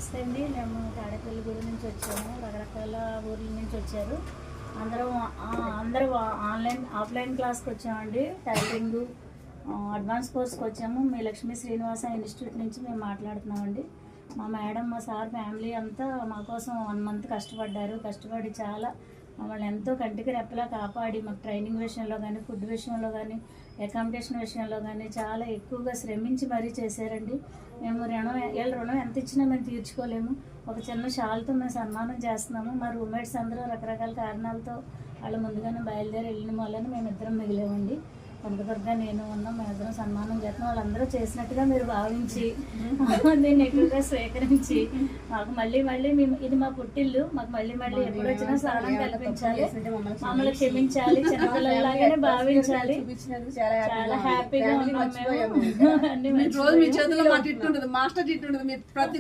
నమస్తే అండి. మేము తాడేపల్లిగూడ నుంచి వచ్చాము. రకరకాల ఊర్ల నుంచి వచ్చారు. అందరూ ఆఫ్లైన్ క్లాస్కి వచ్చామండి. టైలరింగ్ అడ్వాన్స్ కోర్స్కి వచ్చాము. మీ లక్ష్మీ శ్రీనివాస ఇన్స్టిట్యూట్ నుంచి మేము మాట్లాడుతున్నామండి. మా మేడం, మా సార్ ఫ్యామిలీ అంతా మా కోసం 1 మంత్ కష్టపడి చాలా మమ్మల్ని ఎంతో కంటికి రెప్పలా కాపాడి మాకు ట్రైనింగ్ విషయంలో కానీ, ఫుడ్ విషయంలో కానీ, అకామిడేషన్ విషయంలో కానీ చాలా ఎక్కువగా శ్రమించి మరీ చేశారండి. మేము రుణం ఎంత ఇచ్చినా మేము తీర్చుకోలేము. ఒక చిన్న షాల్తో మేము సన్మానం చేస్తున్నాము. మా రూమ్మేట్స్ అందరూ రకరకాల కారణాలతో వాళ్ళు ముందుగానే బయలుదేరి వెళ్ళిన వాళ్ళని మేము ఇద్దరం మిగిలేమండి. కనకదుర్గ నేను ఉన్నాం. మేము ఇద్దరం సన్మానం చేస్తున్నాం. వాళ్ళందరూ చేసినట్టుగా మీరు భావించి దీన్ని ఎక్కువగా స్వీకరించి మాకు మళ్ళీ మేము ఇది మా పుట్టిల్లు, మాకు మళ్ళీ ఎప్పుడు వచ్చినా స్థానం కల్పించాలి, మమ్మల్ని క్షమించాలి, చిన్నపిల్లలాగానే భావించాలి. చాలా హ్యాపీగా ఉన్నాం మేము.